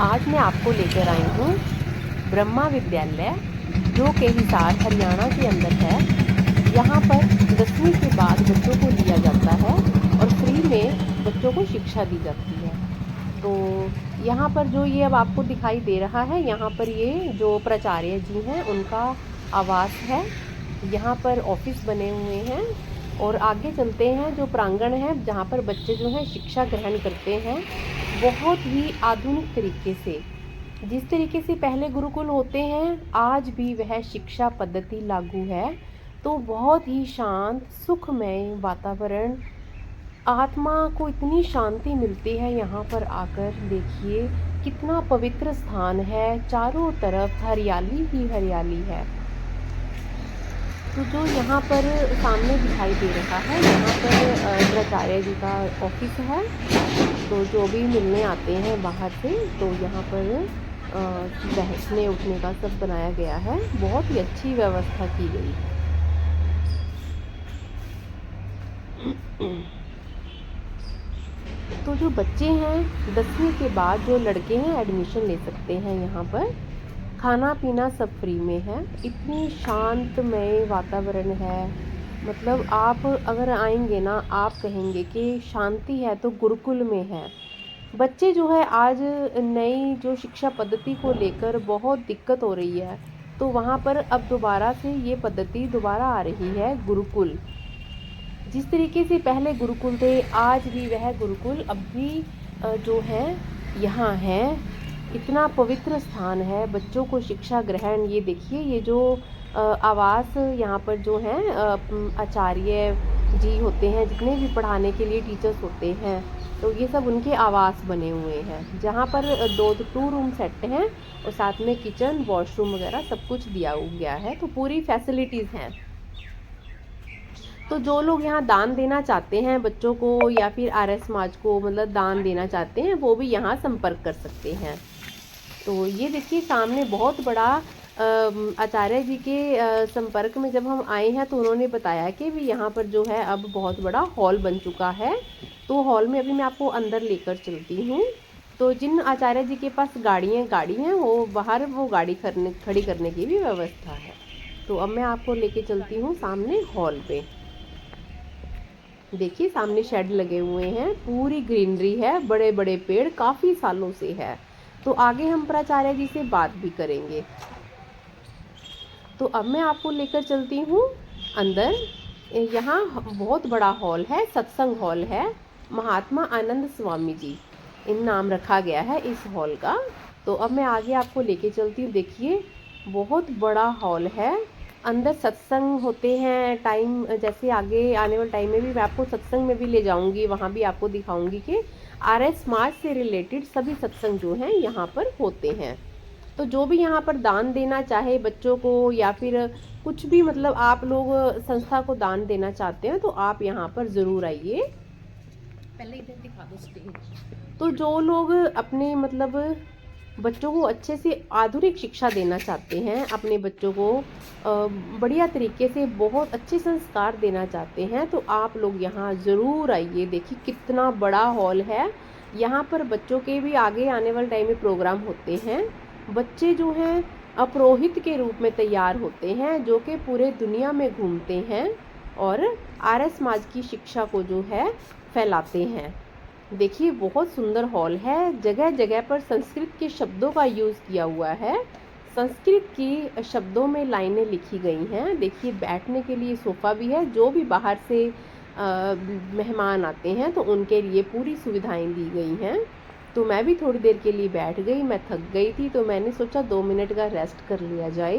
आज मैं आपको लेकर आई हूँ ब्रह्मा विद्यालय, जो के हिसार हरियाणा के अंदर है। यहाँ पर 10वीं के बाद बच्चों को लिया जाता है और फ्री में बच्चों को शिक्षा दी जाती है। तो यहाँ पर जो ये अब आपको दिखाई दे रहा है, यहाँ पर ये जो प्राचार्य जी हैं उनका आवास है। यहाँ पर ऑफिस बने हुए हैं और आगे चलते हैं, जो प्रांगण है जहाँ पर बच्चे जो हैं शिक्षा ग्रहण करते हैं, बहुत ही आधुनिक तरीके से। जिस तरीके से पहले गुरुकुल होते हैं, आज भी वह शिक्षा पद्धति लागू है। तो बहुत ही शांत सुखमय वातावरण, आत्मा को इतनी शांति मिलती है यहाँ पर आकर। देखिए कितना पवित्र स्थान है, चारों तरफ हरियाली ही हरियाली है। तो जो यहाँ पर सामने दिखाई दे रहा है, यहाँ पर प्राचार्य जी का ऑफिस है। तो जो भी मिलने आते हैं बाहर से, तो यहाँ पर बैठने उठने का सब बनाया गया है। बहुत ही अच्छी व्यवस्था की गई है। तो जो बच्चे हैं 10वीं के बाद, जो लड़के हैं, एडमिशन ले सकते हैं यहाँ पर। खाना पीना सब फ्री में है। इतनी शांतमय वातावरण है, मतलब आप अगर आएंगे ना, आप कहेंगे कि शांति है तो गुरुकुल में है। बच्चे जो है आज नई जो शिक्षा पद्धति को लेकर बहुत दिक्कत हो रही है, तो वहाँ पर अब दोबारा से ये पद्धति दोबारा आ रही है, गुरुकुल। जिस तरीके से पहले गुरुकुल थे, आज भी वह गुरुकुल अब भी जो है यहाँ है। इतना पवित्र स्थान है बच्चों को शिक्षा ग्रहण। ये देखिए, ये जो आवास यहाँ पर जो है आचार्य जी होते हैं, जितने भी पढ़ाने के लिए टीचर्स होते हैं, तो ये सब उनके आवास बने हुए हैं, जहाँ पर 2 रूम सेट हैं और साथ में किचन वॉशरूम वगैरह सब कुछ दिया गया है। तो पूरी फैसिलिटीज़ हैं। तो जो लोग यहाँ दान देना चाहते हैं बच्चों को, या फिर आर्य समाज को मतलब दान देना चाहते हैं, वो भी यहाँ संपर्क कर सकते हैं। तो ये देखिए सामने बहुत बड़ा आचार्य जी के संपर्क में जब हम आए हैं, तो उन्होंने बताया कि भी यहाँ पर जो है अब बहुत बड़ा हॉल बन चुका है। तो हॉल में अभी मैं आपको अंदर लेकर चलती हूँ। तो जिन आचार्य जी के पास गाड़ी हैं, वो बाहर वो गाड़ी खड़ी करने की भी व्यवस्था है। तो अब मैं आपको लेके चलती हूँ सामने हॉल पे। देखिए सामने शेड लगे हुए हैं, पूरी ग्रीनरी है, बड़े बड़े पेड़ काफ़ी सालों से है। तो आगे हम प्राचार्य जी से बात भी करेंगे। तो अब मैं आपको लेकर चलती हूँ अंदर। यहाँ बहुत बड़ा हॉल है, सत्संग हॉल है। महात्मा आनंद स्वामी जी इन नाम रखा गया है इस हॉल का। तो अब मैं आगे आपको लेके चलती हूँ। देखिए बहुत बड़ा हॉल है, अंदर सत्संग होते हैं। टाइम जैसे आगे आने वाले टाइम में भी मैं आपको सत्संग में भी ले जाऊंगी, वहाँ भी आपको दिखाऊंगी कि आर्य समाज से रिलेटेड सभी सत्संग जो हैं यहाँ पर होते हैं। तो जो भी यहाँ पर दान देना चाहे बच्चों को, या फिर कुछ भी मतलब आप लोग संस्था को दान देना चाहते हैं, तो आप यहाँ पर ज़रूर आइए। पहले इधर दिखा दो स्टेज। तो जो लोग अपने मतलब बच्चों को अच्छे से आधुनिक शिक्षा देना चाहते हैं, अपने बच्चों को बढ़िया तरीके से बहुत अच्छे संस्कार देना चाहते हैं, तो आप लोग यहाँ ज़रूर आइए। देखिए कितना बड़ा हॉल है। यहाँ पर बच्चों के भी आगे आने वाले टाइम में प्रोग्राम होते हैं। बच्चे जो हैं पुरोहित के रूप में तैयार होते हैं, जो कि पूरे दुनिया में घूमते हैं और आर्य समाज की शिक्षा को जो है फैलाते हैं। देखिए बहुत सुंदर हॉल है, जगह जगह पर संस्कृत के शब्दों का यूज़ किया हुआ है। संस्कृत की शब्दों में लाइनें लिखी गई हैं। देखिए बैठने के लिए सोफ़ा भी है। जो भी बाहर से मेहमान आते हैं तो उनके लिए पूरी सुविधाएं दी गई हैं। तो मैं भी थोड़ी देर के लिए बैठ गई, मैं थक गई थी, तो मैंने सोचा 2 मिनट का रेस्ट कर लिया जाए।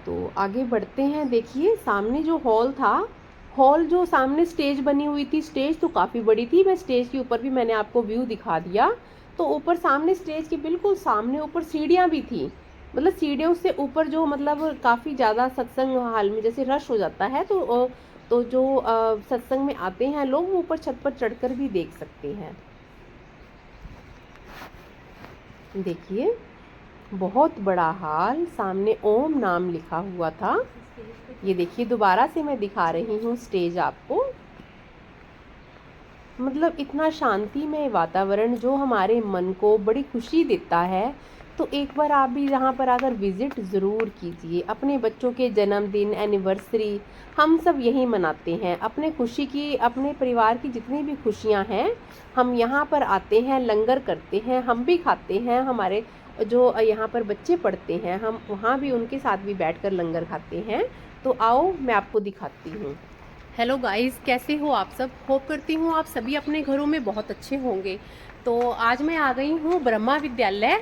तो आगे बढ़ते हैं। देखिए सामने जो हॉल था, हॉल जो सामने स्टेज बनी हुई थी, स्टेज तो काफ़ी बड़ी थी। मैं स्टेज के ऊपर भी मैंने आपको व्यू दिखा दिया। तो ऊपर सामने स्टेज के बिल्कुल सामने ऊपर सीढ़ियाँ भी थी। मतलब सीढ़ियों से ऊपर जो मतलब काफ़ी ज़्यादा सत्संग हाल में जैसे रश हो जाता है, तो जो सत्संग में आते हैं लोग, वो ऊपर छत पर चढ़कर भी देख सकते हैं। देखिए बहुत बड़ा हाल, सामने ओम नाम लिखा हुआ था। ये देखिए दोबारा से मैं दिखा रही हूँ स्टेज आपको। मतलब इतना शांतिमय वातावरण जो हमारे मन को बड़ी खुशी देता है। तो एक बार आप भी यहाँ पर आकर विज़िट ज़रूर कीजिए। अपने बच्चों के जन्मदिन, एनिवर्सरी हम सब यहीं मनाते हैं। अपने खुशी की, अपने परिवार की जितनी भी खुशियाँ हैं, हम यहाँ पर आते हैं, लंगर करते हैं, हम भी खाते हैं। हमारे जो यहाँ पर बच्चे पढ़ते हैं, हम वहाँ भी उनके साथ भी बैठकर लंगर खाते हैं। तो आओ मैं आपको दिखाती हूँ। हेलो गाइस, कैसे हो आप सब? होप करती हूँ आप सभी अपने घरों में बहुत अच्छे होंगे। तो आज मैं आ गई हूँ ब्रह्मा विद्यालय।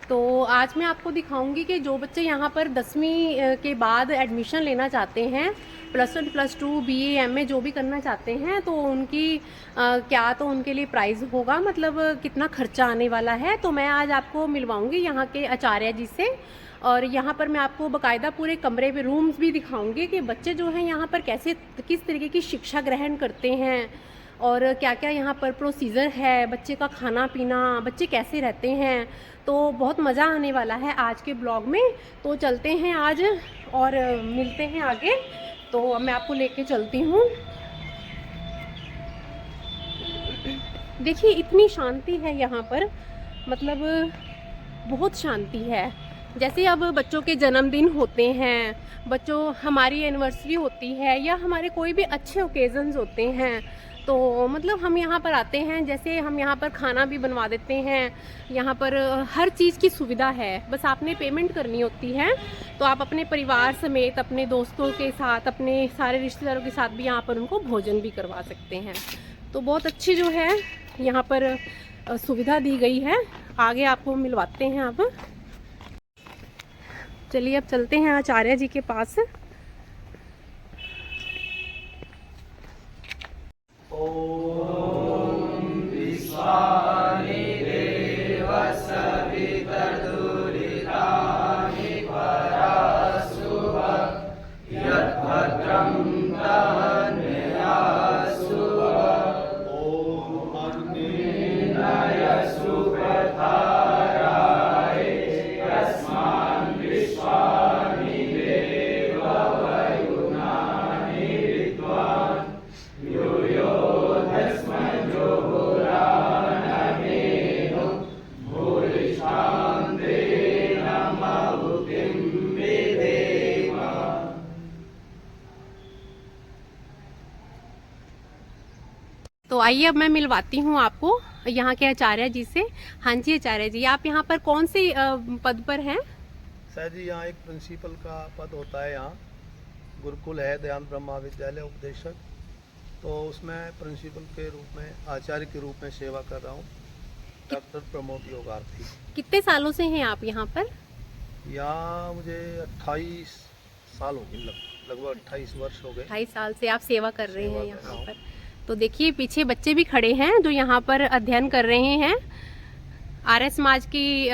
तो आज मैं आपको दिखाऊंगी कि जो बच्चे यहाँ पर 10वीं के बाद एडमिशन लेना चाहते हैं, +1 +2 BA MA जो भी करना चाहते हैं, तो उनकी क्या तो उनके लिए प्राइज़ होगा, मतलब कितना खर्चा आने वाला है। तो मैं आज आपको मिलवाऊंगी यहाँ के आचार्य जी से। और यहाँ पर मैं आपको बाकायदा पूरे कमरे में रूम्स भी दिखाऊंगी कि बच्चे जो हैं यहाँ पर कैसे, किस तरीके की शिक्षा ग्रहण करते हैं और क्या क्या यहाँ पर प्रोसीजर है, बच्चे का खाना पीना, बच्चे कैसे रहते हैं। तो बहुत मज़ा आने वाला है आज के ब्लॉग में। तो चलते हैं आज और मिलते हैं आगे। तो मैं आपको लेके चलती हूँ। देखिए इतनी शांति है यहाँ पर, मतलब बहुत शांति है। जैसे अब बच्चों के जन्मदिन होते हैं, बच्चों हमारी एनिवर्सरी होती है या हमारे कोई भी अच्छे ओकेज़न्स होते हैं, तो मतलब हम यहाँ पर आते हैं। जैसे हम यहाँ पर खाना भी बनवा देते हैं, यहाँ पर हर चीज़ की सुविधा है, बस आपने पेमेंट करनी होती है। तो आप अपने परिवार समेत, अपने दोस्तों के साथ, अपने सारे रिश्तेदारों के साथ भी यहाँ पर उनको भोजन भी करवा सकते हैं। तो बहुत अच्छी जो है यहाँ पर सुविधा दी गई है। आगे आपको मिलवाते हैं। अब चलिए अब चलते हैं आचार्य जी के पास। तो आइए अब मैं मिलवाती हूँ आपको यहाँ के आचार्य जी से। हाँ जी आचार्य जी, आप यहाँ पर कौन से पद पर हैं? सर जी, यहाँ एक प्रिंसिपल का पद होता है। यहाँ गुरुकुल है दयानंद ब्रह्मा विद्यालय उपदेशक, तो उसमें प्रिंसिपल के रूप में, आचार्य के रूप में सेवा कर रहा हूँ। डॉक्टर प्रमोद योगार्थी। कितने सालों से हैं आप यहाँ पर? यहाँ मुझे 28 साल हो गए, लगभग 28 वर्ष हो गए। 28 साल से आप सेवा कर रहे हैं यहाँ पर। तो देखिए पीछे बच्चे भी खड़े हैं जो यहाँ पर अध्ययन कर रहे हैं। आर्य समाज की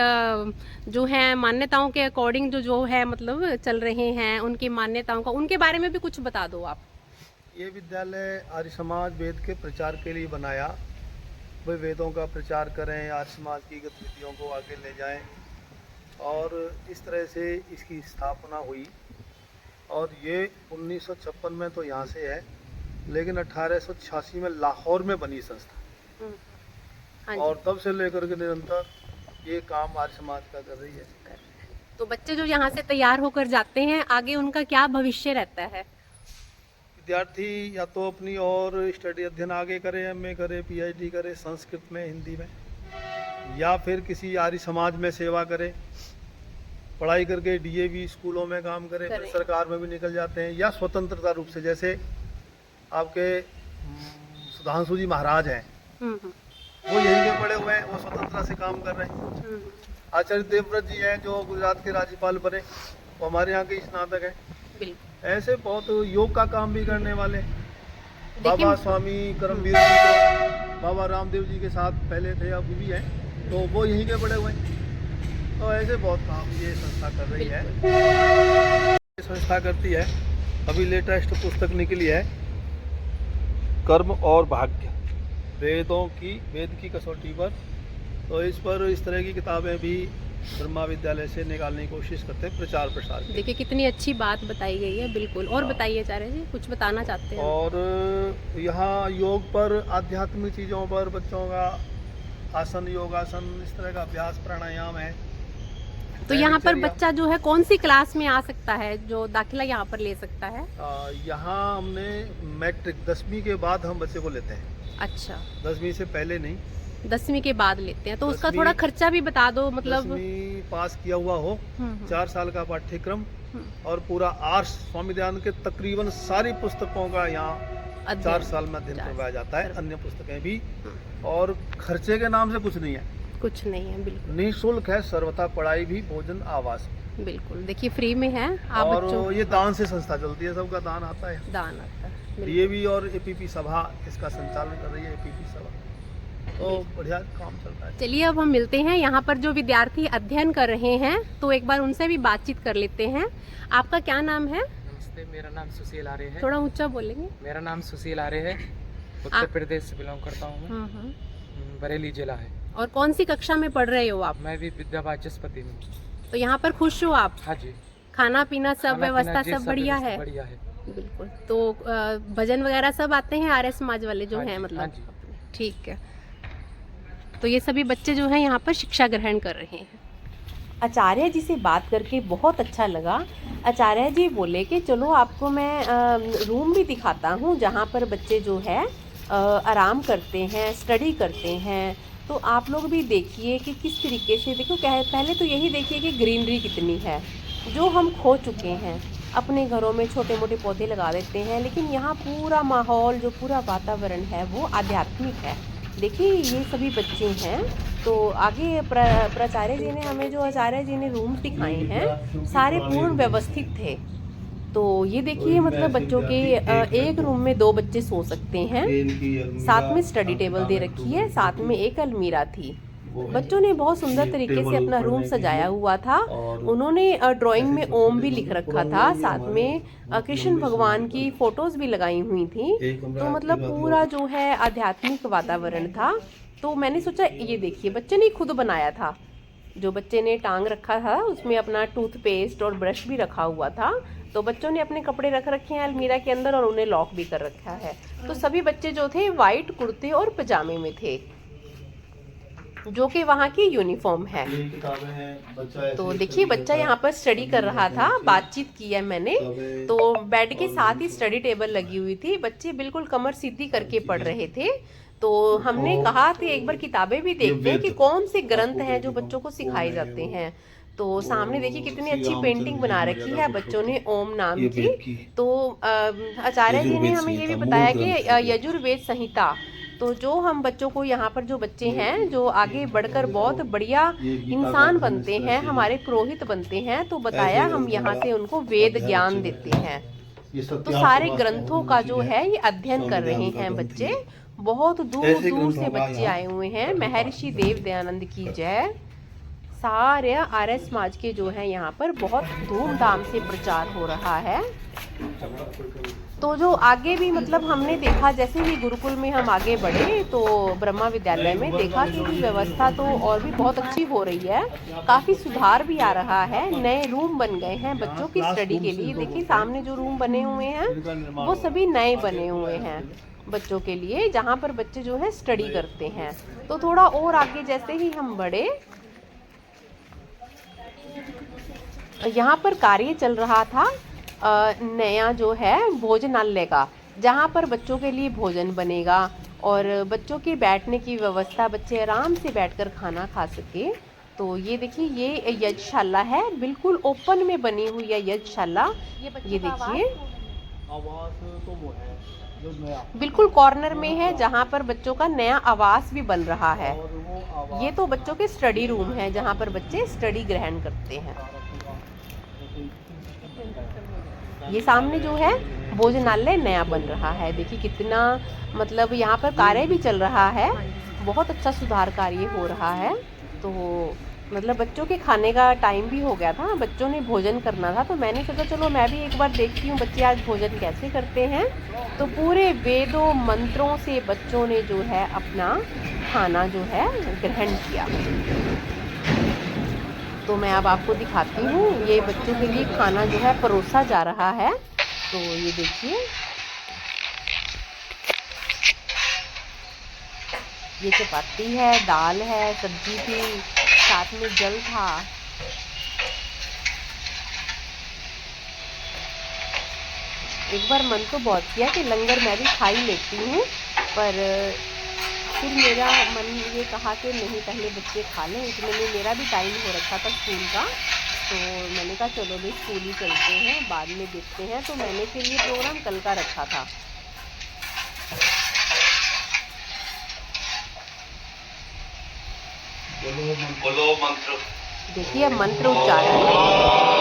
जो है मान्यताओं के अकॉर्डिंग जो है मतलब चल रहे हैं, उनकी मान्यताओं का, उनके बारे में भी कुछ बता दो आप। ये विद्यालय आर्य समाज वेद के प्रचार के लिए बनाया। वे वेदों का प्रचार करें, आर्य समाज की गतिविधियों को आगे ले जाएं, और इस तरह से इसकी स्थापना हुई। और ये 1956 में तो यहाँ से है, लेकिन 1886 में लाहौर में बनी संस्था। और तब से लेकर के निरंतर ये काम आर्य समाज का कर रही है। तो बच्चे जो यहाँ से तैयार होकर जाते हैं, आगे उनका क्या भविष्य रहता है? विद्यार्थी या तो अपनी और स्टडी अध्ययन आगे करे, MA करे, PhD करे संस्कृत में, हिंदी में, या फिर किसी आर्य समाज में सेवा करे, पढ़ाई करके DAV स्कूलों में काम करे, फिर सरकार में भी निकल जाते हैं, या स्वतंत्रता रूप से, जैसे आपके सुधांशु जी महाराज हैं, वो यहीं के पड़े हुए हैं, वो स्वतंत्रता से काम कर रहे हैं। आचार्य देवव्रत जी हैं जो गुजरात के राज्यपाल बने, वो हमारे यहाँ के स्नातक हैं। ऐसे बहुत योग का काम भी करने वाले। बाबा स्वामी करमवीर जी तो बाबा रामदेव जी के साथ पहले थे, अब भी हैं, तो वो यहीं के पड़े हुए हैं। तो ऐसे बहुत काम ये संस्था कर रही है। ये संस्था करती है, अभी लेटेस्ट पुस्तक निकली है कर्म और भाग्य, वेद की कसौटी पर। तो इस पर इस तरह की किताबें भी ब्रह्मा विद्यालय से निकालने की कोशिश करते हैं प्रचार प्रसार के। देखिए कितनी अच्छी बात बताई गई है, बिल्कुल। और हाँ। बताइए आचार्य जी, कुछ बताना चाहते हैं? और यहाँ योग पर, आध्यात्मिक चीज़ों पर बच्चों का आसन, योगासन, इस तरह का अभ्यास प्राणायाम है। तो यहाँ पर दिनचर्या। बच्चा जो है कौन सी क्लास में आ सकता है, जो दाखिला यहाँ पर ले सकता है? यहाँ हमने मैट्रिक 10वीं के बाद हम बच्चे को लेते हैं। अच्छा, 10वीं से पहले नहीं। 10वीं के बाद लेते हैं, तो उसका 10वीं थोड़ा खर्चा भी बता दो, मतलब। 10वीं पास किया हुआ हो, हम्म, 4 साल का पाठ्यक्रम हम्म, और पूरा आर्ट्स, स्वामी दयानंद के तकरीबन सारी पुस्तकों का यहाँ 4 साल में अध्ययन 4 करवाया जाता है, साल। अन्य पुस्तकें भी। हम्म, और खर्चे के नाम से कुछ नहीं है, कुछ नहीं है, बिल्कुल निःशुल्क है, सर्वथा पढ़ाई भी, भोजन, आवास। बिल्कुल। देखिए फ्री में है, आप और बच्चों ये दान से संस्था चलती है, सबका दान आता है। दान आता है, बिल्कुल। ये भी और एपीपी सभा इसका संचालन कर रही है, एपीपी सभा, तो बढ़िया काम चल रहा है। चलिए अब हम मिलते हैं यहाँ पर जो विद्यार्थी अध्ययन कर रहे हैं, तो एक बार उनसे भी बातचीत कर लेते हैं। आपका क्या नाम है? नमस्ते, मेरा नाम सुशील आर्य है। थोड़ा ऊंचा बोलेंगे। मेरा नाम सुशील आर्य है, उत्तर प्रदेश से बिलोंग करता हूँ मैं। बरेली जिला है। और कौन सी कक्षा में पढ़ रहे हो आप? मैं भी विद्या वाचस्पति में। तो यहाँ पर खुश हो आप? हाँ जी। खाना पीना सब खाना व्यवस्था पीना जी, सब बढ़िया है? बढ़िया है। बिल्कुल। तो भजन वगैरह सब आते हैं आर्य समाज वाले जो हाँ हैं, जी, मतलब? हाँ जी। ठीक है। तो ये सभी बच्चे जो हैं यहाँ पर शिक्षा ग्रहण कर रहे हैं। आचार्य जी से बात करके बहुत अच्छा लगा। आचार्य जी बोले कि चलो आपको मैं रूम भी दिखाता हूँ जहाँ पर बच्चे जो है आराम करते हैं, स्टडी करते हैं। तो आप लोग भी देखिए कि किस तरीके से, देखो पहले तो यही देखिए कि ग्रीनरी कितनी है, जो हम खो चुके हैं। अपने घरों में छोटे मोटे पौधे लगा देते हैं, लेकिन यहाँ पूरा माहौल, जो पूरा वातावरण है वो आध्यात्मिक है। देखिए ये सभी बच्चे हैं। तो आगे प्राचार्य जी ने हमें, जो आचार्य जी ने रूम्स दिखाए हैं, सारे पूर्ण व्यवस्थित थे। तो ये देखिए, मतलब बच्चों के एक रूम में 2 बच्चे सो सकते हैं। साथ में स्टडी टेबल दे रखी है, साथ में एक अलमीरा थी। बच्चों ने बहुत सुंदर तरीके से अपना रूम सजाया हुआ था। उन्होंने ड्राइंग में ओम भी लिख रखा था, साथ में कृष्ण भगवान की फोटोज भी लगाई हुई थी। तो मतलब पूरा जो है आध्यात्मिक वातावरण था। तो मैंने सोचा, ये देखिए बच्चे ने खुद बनाया था। जो बच्चे ने टांग रखा था उसमें अपना टूथपेस्ट और ब्रश भी रखा हुआ था। तो बच्चों ने अपने कपड़े रख रखे हैं अलमीरा के अंदर और उन्हें लॉक भी कर रखा है। तो सभी बच्चे जो थे वाइट कुर्ते और पजामे में थे, जो कि वहाँ की यूनिफॉर्म है। तो देखिए बच्चा यहाँ पर स्टडी कर रहा था, बातचीत की है मैंने। तो बेड के साथ ही स्टडी टेबल लगी हुई थी, बच्चे बिल्कुल कमर सीधी करके पढ़ रहे थे। तो हमने कहा कि एक बार किताबें भी देखते हैं कि कौन से ग्रंथ हैं जो बच्चों को सिखाए जाते हैं। तो सामने देखिए कितनी अच्छी पेंटिंग बना रखी है बच्चों ने ओम नाम की। तो आचार्य जी ने हमें ये भी बताया कि यजुर्वेद संहिता, तो जो हम बच्चों को, यहाँ पर जो बच्चे हैं जो आगे बढ़कर बहुत बढ़िया इंसान बनते हैं, हमारे पुरोहित बनते हैं, तो बताया हम यहाँ से उनको वेद ज्ञान देते हैं। तो सारे ग्रंथों का जो है ये अध्ययन कर रहे हैं बच्चे। बहुत दूर दूर से बच्चे आए हुए हैं। महर्षि देव दयानंद की जय। सारे आर्य समाज के जो है यहाँ पर बहुत धूमधाम से प्रचार हो रहा है। तो जो आगे भी, मतलब हमने देखा, जैसे ही गुरुकुल में हम आगे बढ़े तो ब्रह्मा विद्यालय में देखा कि व्यवस्था तो और भी बहुत अच्छी हो रही है, काफ़ी सुधार भी आ रहा है। नए रूम बन गए हैं बच्चों की स्टडी के लिए। देखिए सामने जो रूम बने हुए हैं वो सभी नए बने हुए हैं बच्चों के लिए, जहाँ पर बच्चे जो है स्टडी करते हैं। तो थोड़ा और आगे जैसे ही हम बढ़े, यहाँ पर कार्य चल रहा था नया जो है भोजनालय का, जहाँ पर बच्चों के लिए भोजन बनेगा और बच्चों के बैठने की व्यवस्था, बच्चे आराम से बैठकर खाना खा सके। तो ये देखिए ये यज्ञशाला है, बिल्कुल ओपन में बनी हुई है यज्ञशाला। ये देखिए बिल्कुल कॉर्नर में है, जहाँ पर बच्चों का नया आवास भी बन रहा है। ये तो बच्चों के स्टडी रूम है, जहाँ पर बच्चे स्टडी ग्रहण करते हैं। ये सामने जो है भोजनालय नया बन रहा है। देखिए कितना, मतलब यहाँ पर कार्य भी चल रहा है, बहुत अच्छा सुधार कार्य हो रहा है। तो मतलब बच्चों के खाने का टाइम भी हो गया था, बच्चों ने भोजन करना था। तो मैंने सोचा चलो मैं भी एक बार देखती हूँ बच्चे आज भोजन कैसे करते हैं। तो पूरे वेदों मंत्रों से बच्चों ने जो है अपना खाना जो है ग्रहण किया। तो मैं अब आपको दिखाती हूँ, ये बच्चों के लिए खाना जो है परोसा जा रहा है। तो ये देखिए, ये चपाती है, दाल है, सब्जी थी, साथ में जल था। एक बार मन तो बहुत किया कि लंगर मैं भी खा ही लेती हूँ, पर फिर मेरा मन ये कहा कि नहीं, पहले बच्चे खा लें। इतने में मेरा भी टाइम हो रखा था स्कूल का, तो मैंने कहा चलो भी स्कूल ही चलते हैं, बाद में देखते हैं। तो मैंने फिर ये प्रोग्राम कल का रखा था। बोलो मंत्र। देखिए मंत्र उच्चारण।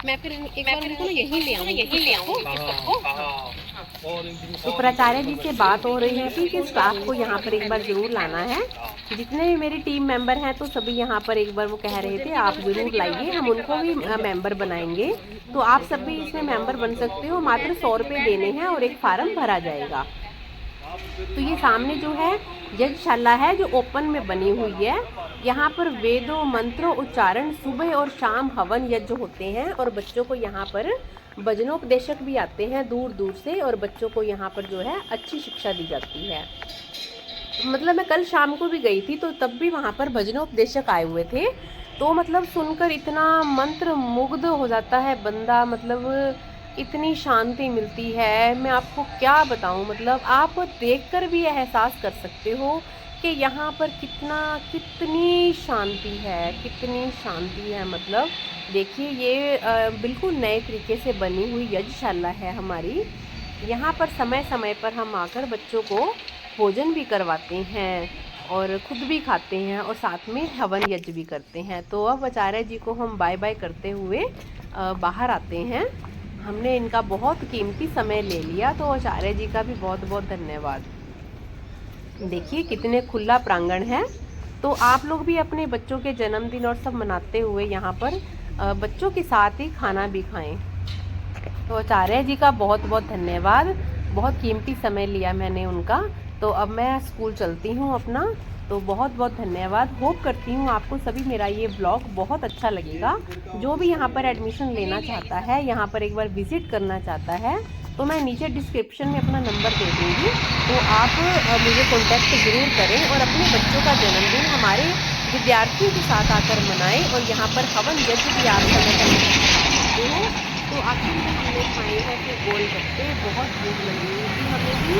मैं फिर एक बार उनको यहीं ले आऊँ। तो प्राचार्य जी से बात हो रही थी कि स्टाफ को यहाँ पर एक बार ज़रूर लाना है। जितने भी मेरी टीम मेंबर हैं तो सभी यहाँ पर एक बार वो कह रहे थे आप ज़रूर लाइए, हम उनको भी मेंबर बनाएंगे। तो आप सब भी इसमें मेंबर बन सकते हो, मात्र 100 रुपये देने हैं और एक फार्म भरा जाएगा। तो ये सामने जो है यज्ञशाला है जो ओपन में बनी हुई है। यहाँ पर वेदों मंत्रों उच्चारण, सुबह और शाम हवन यज्ञ होते हैं और बच्चों को यहाँ पर भजनोपदेशक भी आते हैं दूर दूर से, और बच्चों को यहाँ पर जो है अच्छी शिक्षा दी जाती है। मतलब मैं कल शाम को भी गई थी तो तब भी वहाँ पर भजनोपदेशक आए हुए थे। तो मतलब सुनकर इतना मंत्र मुग्ध हो जाता है बंदा, मतलब इतनी शांति मिलती है, मैं आपको क्या बताऊं। मतलब आप देखकर भी एहसास कर सकते हो कि यहाँ पर कितनी शांति है, कितनी शांति है। मतलब देखिए ये बिल्कुल नए तरीके से बनी हुई यज्ञशाला है हमारी। यहाँ पर समय समय पर हम आकर बच्चों को भोजन भी करवाते हैं और खुद भी खाते हैं और साथ में हवन यज्ञ भी करते हैं। तो अब आचार्य जी को हम बाय बाय करते हुए बाहर आते हैं। हमने इनका बहुत कीमती समय ले लिया, तो आचार्य जी का भी बहुत बहुत धन्यवाद। देखिए कितने खुला प्रांगण है। तो आप लोग भी अपने बच्चों के जन्मदिन और सब मनाते हुए यहाँ पर बच्चों के साथ ही खाना भी खाएं। तो आचार्य जी का बहुत बहुत धन्यवाद, बहुत कीमती समय लिया मैंने उनका। तो अब मैं स्कूल चलती हूँ अपना। तो बहुत बहुत धन्यवाद। होप करती हूँ आपको सभी मेरा ये ब्लॉग बहुत अच्छा लगेगा। जो भी यहाँ पर एडमिशन लेना चाहता है, यहाँ पर एक बार विज़िट करना चाहता है, तो मैं नीचे डिस्क्रिप्शन में अपना नंबर दे दूँगी। तो आप मुझे कॉन्टैक्ट ज़रूर करें और अपने बच्चों का जन्मदिन हमारे विद्यार्थियों के साथ आकर मनाएं। और यहाँ पर हवन यज्ञ भी आप समय सकते हो। तो आखिर में हमने खाए हैं कि गोलगप्पे, बहुत भूख लगी हुई थी हमें भी।